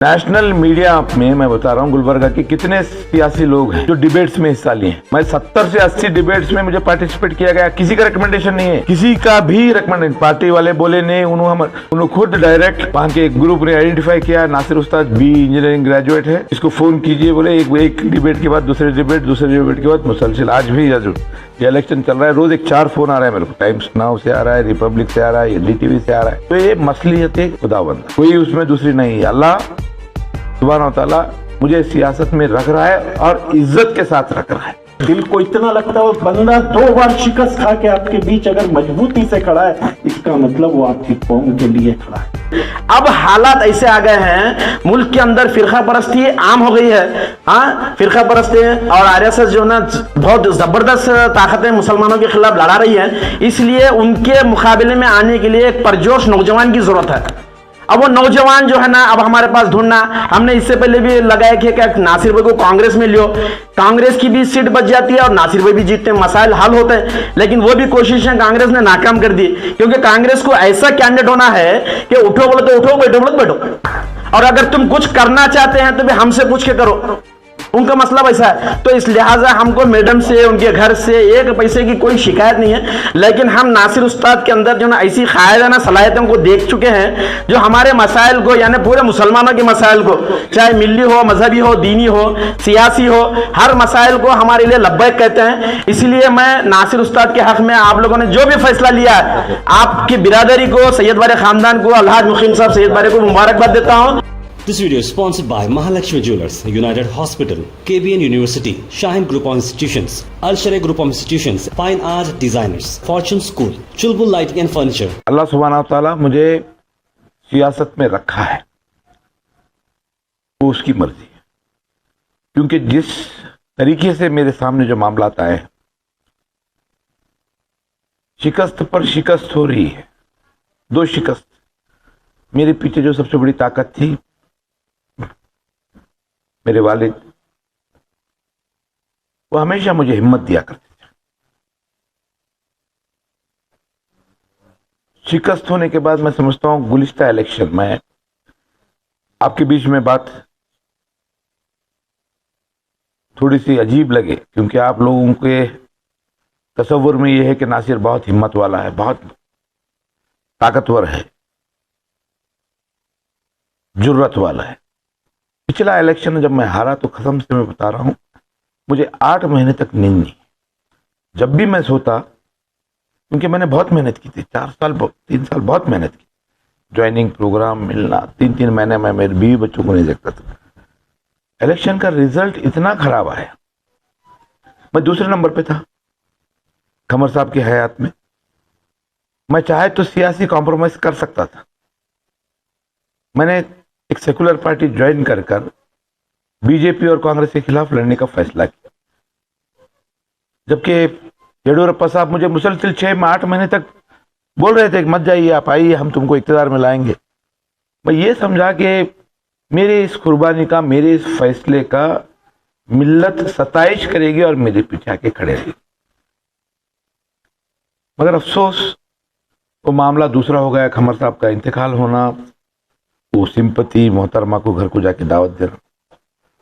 National media में मैं बता रहा हूँ गुलबर्गा के कितने सियासी लोग हैं जो डिबेट्स में हिस्सा लिए हैं। मैं 70 से 80 डिबेट्स में मुझे पार्टिसिपेट किया गया, किसी का रिकमेंडेशन नहीं है, किसी का भी रिकमेंडेशन। पार्टी वाले बोले नहीं, उन्होंने खुद डायरेक्ट वहां के ग्रुप ने आइडेंटिफाई किया, नासिर उस्ताद बी इंजीनियरिंग ग्रेजुएट है, इसको फोन कीजिए। बोले एक डिबेट के बाद दूसरे डिबेट के बाद मुसलसिल आज भी ये इलेक्शन चल रहा है, रोज 4 फोन आ रहा है मेरे को, टाइम्स नाउ से आ रहा है, रिपब्लिक से आ रहा है, एनडीटीवी से आ रहा है। तो ये मसलियत खुदावंद, कोई उसमें दूसरी नहीं है। अल्लाह सुब्हानहू तआला मुझे सियासत में रख रहा है और इज्जत के साथ रख रहा है। दिल को इतना लगता है बंदा 2 बार शिकस्त खा के आपके बीच अगर मजबूती से खड़ा है, इसका मतलब वो आपकी कौम के लिए खड़ा है। अब हालात ऐसे आ गए हैं, मुल्क के अंदर फिरका परस्ती आम हो गई है। हाँ, फिरका परस्ती और आरएसएस जो ना बहुत जबरदस्त ताकतें मुसलमानों के खिलाफ लड़ा रही है, इसलिए उनके मुकाबले में आने के लिए एक परजोश नौजवान की जरूरत है। अब वो नौजवान जो है ना, अब हमारे पास ढूंढना, हमने इससे पहले भी लगाया कि क्या नासिर भाई को कांग्रेस में लियो, कांग्रेस की भी सीट बच जाती है और नासिर भाई भी जीतते हैं, मसाइल हल होते हैं। लेकिन वो भी कोशिशें कांग्रेस ने नाकाम कर दी, क्योंकि कांग्रेस को ऐसा कैंडिडेट होना है कि उठो बोलो तो उठो, बैठो बोलो तो बैठो, और अगर तुम कुछ करना चाहते हैं तो भी हमसे पूछ के करो। उनका मसला वैसा है। तो इस लिहाजा हमको मैडम से, उनके घर से एक पैसे की कोई शिकायत नहीं है, लेकिन हम नासिर उस्ताद के अंदर जो ना ऐसी कायदाना सलाहियतों को देख चुके हैं जो हमारे मसाइल को, यानी पूरे मुसलमानों के मसाइल को, चाहे मिली हो, मजहबी हो, दीनी हो, सियासी हो, हर मसाइल को हमारे लिए लब्बैक कहते हैं। इसलिए मैं नासिर उस्ताद के हक में आप लोगों ने जो भी फैसला लिया है, आपकी बिरादरी को, सैयद बारे खानदान को, अलहाज मुकीम साहब सैयद बारे को मुबारकबाद देता हूँ। This video is sponsored by Mahalakshmi Jewelers, United Hospital, KBN University, Shaheen Group of Institutions, Al Sharia Group of Institutions, Fine Art Designers, Fortune School, Chulbul Lighting and Furniture. अल्लाह सुब्हानहू तआला मुझे सियासत में रखा है, वो उसकी मर्जी है। क्योंकि जिस तरीके से मेरे सामने जो मामला आए हैं, शिकस्त पर शिकस्त हो रही है, 2 शिकस्त। मेरे पीछे जो सबसे बड़ी ताकत थी मेरे वालिद, वो हमेशा मुझे हिम्मत दिया करते थे। शिकस्त होने के बाद मैं समझता हूं गुलिस्ता इलेक्शन में आपके बीच में बात थोड़ी सी अजीब लगे, क्योंकि आप लोगों के तसव्वुर में यह है कि नासिर बहुत हिम्मत वाला है, बहुत ताकतवर है, जुर्रत वाला है। पिछला इलेक्शन जब मैं हारा तो कसम से मैं बता रहा हूं, मुझे 8 महीने तक नींद नहीं। जब भी मैं सोता, क्योंकि मैंने बहुत मेहनत की थी, 3 साल बहुत मेहनत की, ज्वाइनिंग प्रोग्राम मिलना, 3 महीने में मेरे बीवी बच्चों को नहीं देखता था। इलेक्शन का रिजल्ट इतना खराब आया, मैं दूसरे नंबर पे था खमर साहब की हयात में। मैं चाहे तो सियासी कॉम्प्रोमाइज कर सकता था। मैंने एक सेकुलर पार्टी ज्वाइन कर बीजेपी और कांग्रेस के खिलाफ लड़ने का फैसला किया, जबकि येडियुरप्पा साहब मुझे मुसलसिल 6-8 महीने तक बोल रहे थे कि मत जाइए, आप आइए, हम तुमको इक़्तिदार में लाएंगे। मैं ये समझा कि मेरे इस कुर्बानी का, मेरे इस फैसले का मिल्लत सताइश करेगी और मेरे पीछे आके खड़े रहेगी। मगर अफसोस वो मामला दूसरा हो गया, खमर साहब का इंतकाल होना, वो सिंपति मोहतरमा को घर को जाके दावत देना।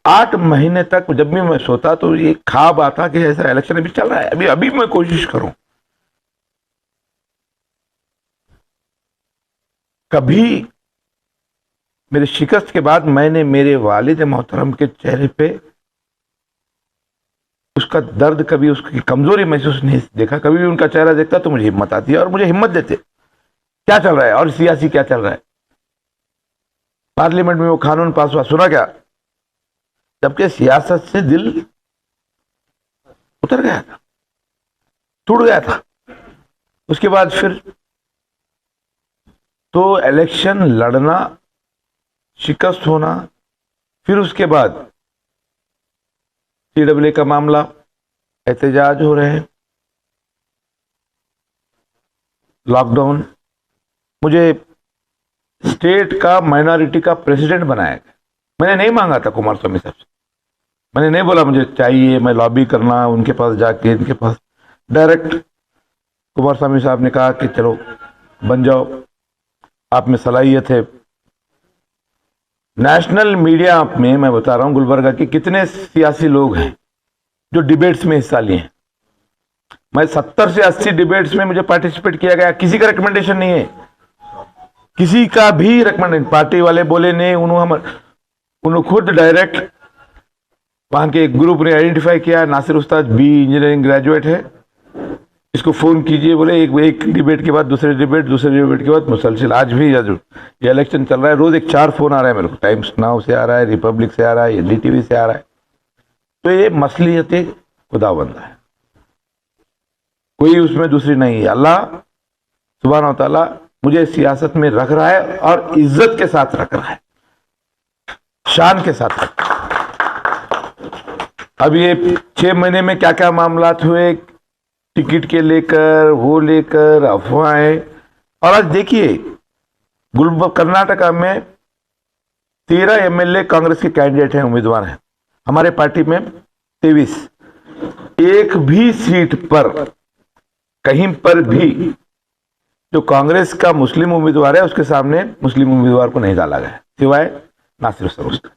8 महीने तक जब भी मैं सोता तो ये ख्वाब आता कि ऐसा इलेक्शन अभी चल रहा है, अभी मैं कोशिश करूं। कभी मेरे शिकस्त के बाद मैंने मेरे वालिद मोहतरम के चेहरे पे उसका दर्द, कभी उसकी कमजोरी महसूस नहीं देखा। कभी भी उनका चेहरा देखता तो मुझे हिम्मत आती है और मुझे हिम्मत देते क्या चल रहा है और सियासी क्या चल रहा है। पार्लियामेंट में वो कानून पास हुआ, सुना क्या? जबकि सियासत से दिल उतर गया था, टूट गया था। उसके बाद फिर तो इलेक्शन लड़ना, शिकस्त होना, फिर उसके बाद CAA का मामला, एहतजाज हो रहे हैं, लॉकडाउन, मुझे स्टेट का माइनॉरिटी का प्रेसिडेंट बनाया गया। मैंने नहीं मांगा था कुमार स्वामी साहब से, मैंने नहीं बोला मुझे चाहिए, मैं लॉबी करना उनके पास जाके, इनके पास डायरेक्ट कुमार स्वामी साहब ने कहा कि चलो बन जाओ, आप में सलाहियत है। नेशनल मीडिया में मैं बता रहा हूं गुलबर्गा के कितने सियासी लोग हैं जो डिबेट्स में हिस्सा लिए हैं। मैं 70 से 80 डिबेट्स में मुझे पार्टिसिपेट किया गया, किसी का रिकमेंडेशन नहीं है, किसी का भी रिकमेंडेशन पार्टी वाले बोले नहीं, उन्होंने खुद डायरेक्ट वहां के एक ग्रुप ने आइडेंटिफाई किया, नासिर उस्ताद बी इंजीनियरिंग ग्रेजुएट है, इसको फोन कीजिए, बोले एक डिबेट के बाद दूसरे डिबेट के बाद मुसलसिल। आज भी ये इलेक्शन चल रहा है, रोज 4 फोन आ रहा है मेरे को, टाइम्स नाउ से आ रहा है, रिपब्लिक से आ रहा है, एनडीटीवी से आ रहा है। तो ये मसलियत खुदाबंद है, कोई उसमें दूसरी नहीं है। अल्लाह सुभान व तआला मुझे सियासत में रख रहा है और इज्जत के साथ रख रहा है, शान के साथ रख रहा है। अब ये 6 महीने में क्या क्या मामलात हुए, टिकट के लेकर, वो लेकर अफवाहें। और आज देखिए कर्नाटका में 13 एमएलए कांग्रेस के कैंडिडेट हैं, उम्मीदवार हैं, हमारे पार्टी में 23। एक भी सीट पर कहीं पर भी जो कांग्रेस का मुस्लिम उम्मीदवार है उसके सामने मुस्लिम उम्मीदवार को नहीं डाला गया, सिवाय नासिर उस्ताद।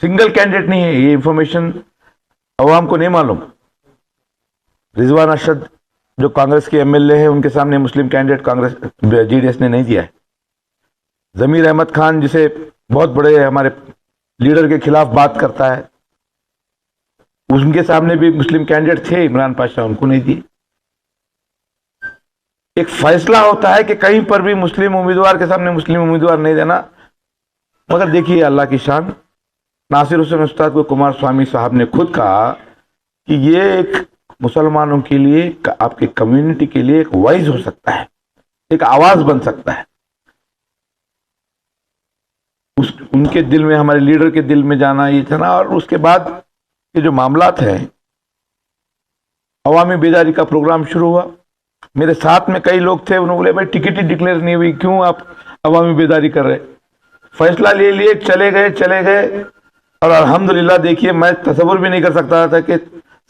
सिंगल कैंडिडेट नहीं है, ये इंफॉर्मेशन अवाम को नहीं मालूम। रिजवान अरशद जो कांग्रेस के एमएलए हैं, उनके सामने मुस्लिम कैंडिडेट कांग्रेस जीडीएस ने नहीं दिया है। जमीर अहमद खान जिसे बहुत बड़े हमारे लीडर के खिलाफ बात करता है, उनके सामने भी मुस्लिम कैंडिडेट थे, इमरान पाशा, उनको नहीं दिए। एक फैसला होता है कि कहीं पर भी मुस्लिम उम्मीदवार के सामने मुस्लिम उम्मीदवार नहीं देना। मगर देखिए अल्लाह की शान, नासिर हुसैन उस्ताद को कुमार स्वामी साहब ने खुद कहा कि ये एक मुसलमानों के लिए, आपके कम्युनिटी के लिए एक वॉइस हो सकता है, एक आवाज बन सकता है। उनके दिल में, हमारे लीडर के दिल में जाना ये था ना। और उसके बाद ये जो मामलात हैं, अवामी बेदारी का प्रोग्राम शुरू हुआ, मेरे साथ में कई लोग थे, उन्होंने बोले भाई टिकट ही डिक्लेयर नहीं हुई, क्यों आप अवामी बेदारी कर रहे। फैसला ले लिए, चले गए। और अल्हम्दुलिल्लाह देखिए, मैं तसव्वुर भी नहीं कर सकता था कि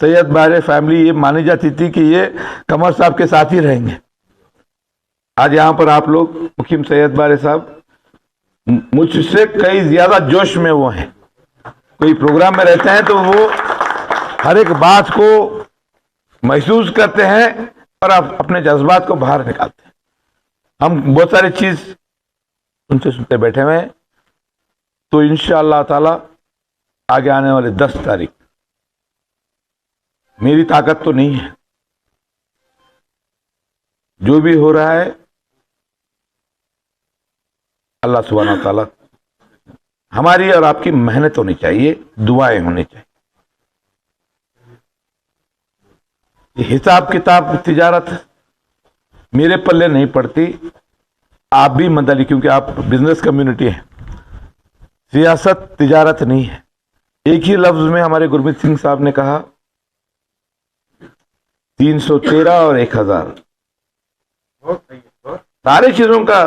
सैयद बारे फैमिली ये मानी जाती थी कि ये कमर साहब के साथ ही रहेंगे। आज यहाँ पर आप लोग, मुखिम सैयद बारे साहब मुझसे कई ज्यादा जोश में वो हैं। कोई प्रोग्राम में रहते हैं तो वो हर एक बात को महसूस करते हैं और आप अपने जज्बात को बाहर निकालते हैं। हम बहुत सारी चीज उनसे सुनते बैठे हुए हैं। तो इंशाअल्लाह ताला आगे आने वाले 10 तारीख, मेरी ताकत तो नहीं है, जो भी हो रहा है अल्लाह सुब्हानहू व तआला, हमारी और आपकी मेहनत होनी चाहिए, दुआएं होनी चाहिए। ये हिसाब किताब तिजारत मेरे पल्ले नहीं पड़ती, आप भी मंदली, क्योंकि आप बिजनेस कम्युनिटी है। सियासत तिजारत नहीं है। एक ही लफ्ज में हमारे गुरमीत सिंह साहब ने कहा 313 और 1000, सारी चीजों का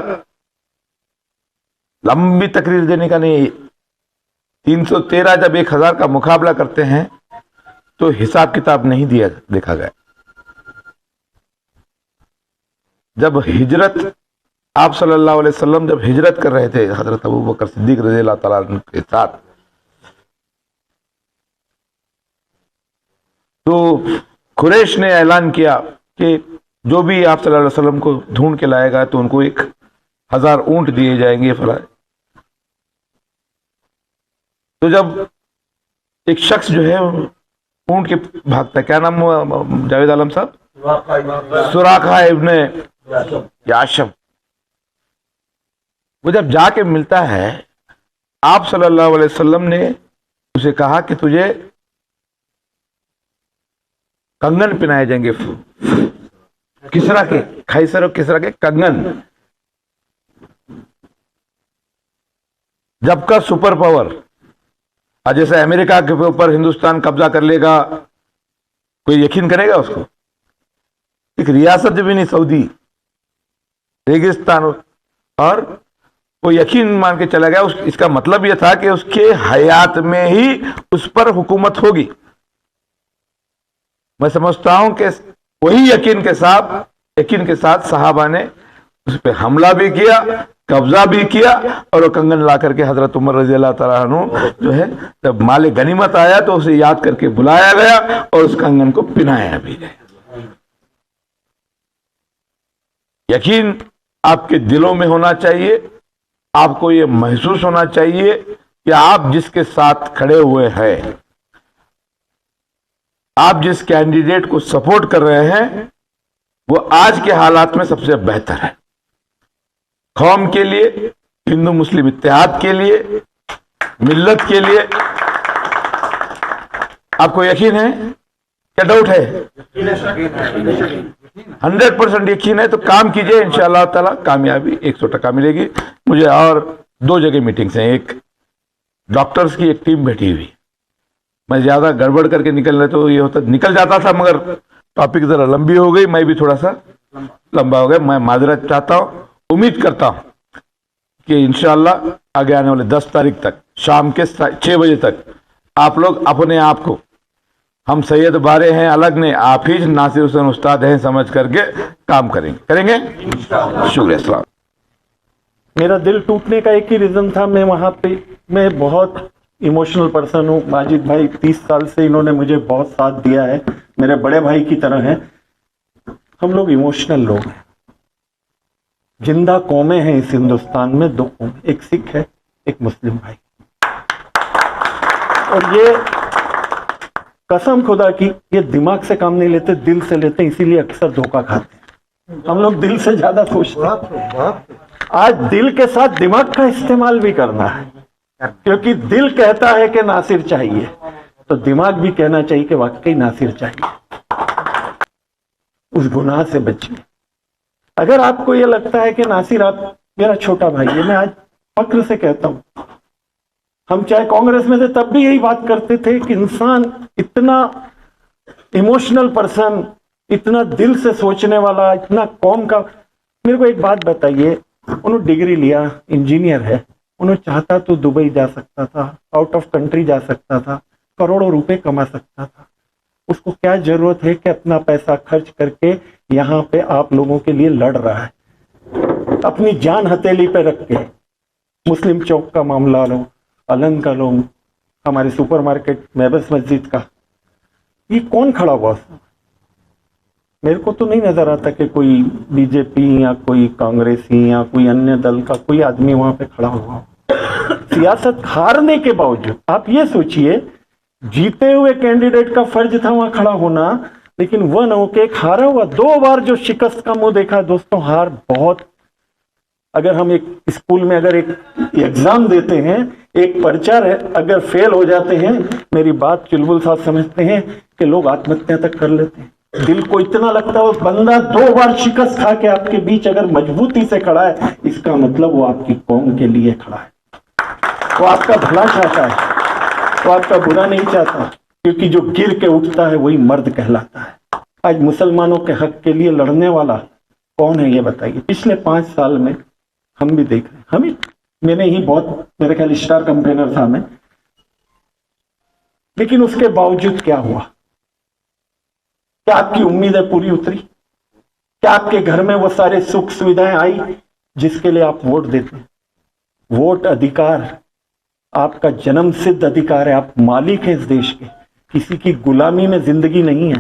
लंबी तकरीर देने का नहीं। 313 जब 1000 का मुकाबला करते हैं तो हिसाब किताब नहीं देखा गया। जब हिजरत, आप सल्लल्लाहु अलैहि वसल्लम जब हिजरत कर रहे थे हजरत अबू बकर सिद्दीक रज़ियल्लाहु तआला अन्हु के साथ, तो कुरैश ने ऐलान किया कि जो भी आप सल्लल्लाहु अलैहि वसल्लम को ढूंढ के लाएगा तो उनको 1000 ऊंट दिए जाएंगे। फला, तो जब एक शख्स जो है ऊंट के भागता है, क्या नाम हुआ जावेद आलम साहब, सुराखा इब्ने याशम, वो जब जाके मिलता है, आप सल्लल्लाहु अलैहि वसल्लम ने उसे कहा कि तुझे कंगन पहनाए जाएंगे, किसरा के, खैसर और किसरा के कंगन। जब का सुपर पावर, आज जैसे अमेरिका के ऊपर हिंदुस्तान कब्जा कर लेगा, कोई यकीन करेगा उसको? एक रियासत भी नहीं, सऊदी रेगिस्तान, और वो यकीन मान के चला गया। इसका मतलब यह था कि उसके हयात में ही उस पर हुकूमत होगी। मैं समझता हूं कि वही यकीन के साथ सहाबा ने उस पर हमला भी किया कब्जा भी किया और वो कंगन ला करके हजरत उमर रजी अल्लाह तआला अन्हु जो है जब माले गनीमत आया तो उसे याद करके बुलाया गया और उस कंगन को पहनाया भी गया। यकीन आपके दिलों में होना चाहिए, आपको ये महसूस होना चाहिए कि आप जिसके साथ खड़े हुए हैं, आप जिस कैंडिडेट को सपोर्ट कर रहे हैं, वो आज के हालात में सबसे बेहतर है। कौम के लिए, हिंदू मुस्लिम इत्तेहाद के लिए, मिल्लत के लिए। आपको यकीन है क्या डाउट है? 100% यकीन है तो काम कीजिए, इंशाअल्लाह ताला कामयाबी 100% मिलेगी। मुझे और 2 जगह मीटिंग्स हैं, एक डॉक्टर्स की एक टीम बैठी हुई। मैं ज्यादा गड़बड़ करके निकलने तो ये होता निकल जाता था, मगर टॉपिक जरा लंबी हो गई, मैं भी थोड़ा सा लंबा हो गया। मैं माजरत चाहता हूं, उम्मीद करता हूं कि इंशाअल्लाह आगे आने वाले 10 तारीख तक शाम के 6 बजे तक आप लोग अपने आप को हम सैयद बारे हैं अलग ने, आप ही नासिर हुसैन उस्ताद हैं समझ करके काम करेंगे। शुक्रिया। अस्सलाम। मेरा दिल टूटने का एक ही रीजन था, मैं वहां पे मैं बहुत इमोशनल पर्सन हूँ। माजिद भाई 30 साल से इन्होंने मुझे बहुत साथ दिया है, मेरे बड़े भाई की तरह हैं। हम लोग इमोशनल लोग हैं। जिंदा कौमें हैं इस हिंदुस्तान में, 2 कौमें, एक सिख है, एक मुस्लिम भाई। और ये कसम खुदा की, ये दिमाग से काम नहीं लेते, दिल से लेते, इसीलिए अक्सर धोखा खाते हैं। हम लोग दिल से ज्यादा सोचते हैं। आज दिल के साथ दिमाग का इस्तेमाल भी करना है, क्योंकि दिल कहता है कि नासिर चाहिए, तो दिमाग भी कहना चाहिए कि वाकई नासिर चाहिए। उस गुनाह से बचिए। अगर आपको यह लगता है कि नासिर आप मेरा छोटा भाई है, मैं आज फक्र से कहता हूं, हम चाहे कांग्रेस में थे तब भी यही बात करते थे कि इंसान इतना इमोशनल पर्सन, इतना दिल से सोचने वाला, इतना कौम का। मेरे को एक बात बताइए, उन्होंने डिग्री लिया, इंजीनियर है, उन्होंने चाहता तो दुबई जा सकता था, आउट ऑफ कंट्री जा सकता था, करोड़ों रुपए कमा सकता था। उसको क्या जरूरत है कि अपना पैसा खर्च करके यहाँ पे आप लोगों के लिए लड़ रहा है, अपनी जान हथेली पे रख के। मुस्लिम चौक का मामला लो, अलन का लो, हमारे सुपरमार्केट मेबस मस्जिद का, ये कौन खड़ा हुआ उसमें? मेरे को तो नहीं नजर आता कि कोई बीजेपी या कोई कांग्रेसी या कोई अन्य दल का कोई आदमी वहां पे खड़ा हुआ हो। सियासत हारने के बावजूद आप ये सोचिए, जीते हुए कैंडिडेट का फर्ज था वहां खड़ा होना, लेकिन वह न होके एक हारा हुआ। 2 बार जो शिकस्त का मुंह देखा दोस्तों, हार बहुत। अगर हम एक स्कूल में अगर एक एग्जाम देते हैं, एक पर्चा है, अगर फेल हो जाते हैं, मेरी बात चुलबुल साहब समझते हैं कि लोग आत्महत्या तक कर लेते हैं। दिल को इतना लगता है, वो बंदा 2 बार शिकस्त खा के आपके बीच अगर मजबूती से खड़ा है, इसका मतलब वो आपकी कौम के लिए खड़ा है, वो आपका भला चाहता है, वो आपका बुरा नहीं चाहता। क्योंकि जो गिर के उठता है वही मर्द कहलाता है। आज मुसलमानों के हक के लिए लड़ने वाला कौन है ये बताइए? पिछले 5 साल में हम भी देख रहे हैं, हम ही, मैंने ही बहुत, मेरे ख्याल स्टार कंपेनर था मैं, लेकिन उसके बावजूद क्या हुआ? क्या आपकी उम्मीदें पूरी उतरी? क्या आपके घर में वो सारे सुख सुविधाएं आई जिसके लिए आप वोट देते हैं? वोट अधिकार आपका जन्म सिद्ध अधिकार है, आप मालिक हैं इस देश के, किसी की गुलामी में जिंदगी नहीं है।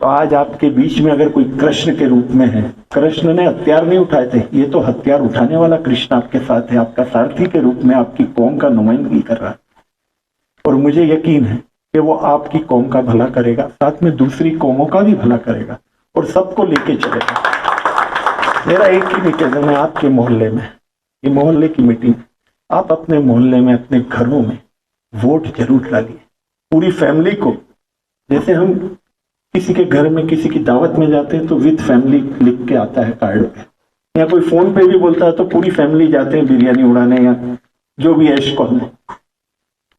तो आज आपके बीच में अगर कोई कृष्ण के रूप में है, कृष्ण ने हथियार नहीं उठाए थे, ये तो हथियार उठाने वाला कृष्ण आपके साथ है, आपका सारथी के रूप में आपकी कौम का नुमाइंदगी कर रहा है। और मुझे यकीन है कि वो आपकी कौम का भला करेगा, साथ में दूसरी कौमों का भी भला करेगा और सबको लेके चलेगा। मेरा एक ही निवेदन है आपके मोहल्ले में, ये मोहल्ले की मीटिंग, आप अपने मोहल्ले में, अपने घरों में वोट जरूर डालिए, पूरी फैमिली को। जैसे हम किसी के घर में किसी की दावत में जाते हैं तो विद फैमिली लिख के आता है कार्ड पे, या कोई फोन पे भी बोलता है तो पूरी फैमिली जाते हैं बिरयानी उड़ाने या जो भी ऐश करने।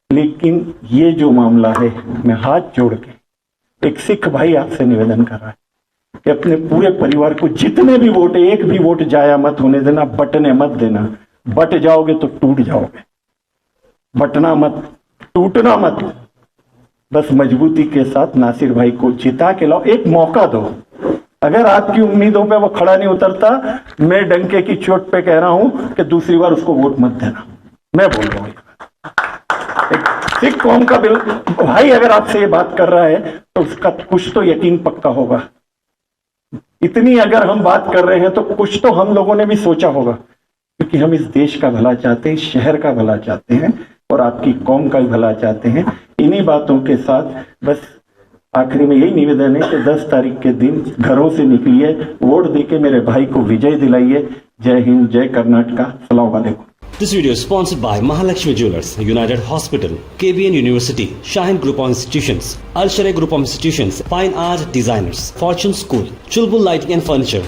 लेकिन ये जो मामला है, मैं हाथ जोड़ के एक सिख भाई आपसे निवेदन कर रहा है कि अपने पूरे परिवार को जितने भी वोट है, एक भी वोट जाया मत होने देना, बटने मत देना। बट जाओगे तो टूट जाओगे, बटना मत, टूटना मत। बस मजबूती के साथ नासिर भाई को जिता के लाओ, एक मौका दो। अगर आपकी उम्मीदों पे वो खड़ा नहीं उतरता, मैं डंके की चोट पे कह रहा हूं कि दूसरी बार उसको वोट मत देना। मैं बोल रहा हूं सिख कौम का बिल भाई अगर आपसे ये बात कर रहा है तो उसका कुछ तो यकीन पक्का होगा। इतनी अगर हम बात कर रहे हैं तो कुछ तो हम लोगों ने भी सोचा होगा, क्योंकि हम इस देश का भला चाहते हैं, इस शहर का भला चाहते हैं और आपकी कौम का भी भला चाहते हैं। इन्हीं बातों के साथ बस आखिरी में यही निवेदन है कि 10 तारीख के दिन घरों से निकलिए, वोट देके मेरे भाई को विजय दिलाइए। जय हिंद, जय कर्नाटका, अस्सलाम वालेकुम। This video is sponsored by Mahalakshmi Jewelers, United Hospital, KBN University, Shaheen Group of Institutions, Al Sharia Group of Institutions, Fine Art Designers, Fortune School, Chulbul Lighting and Furniture.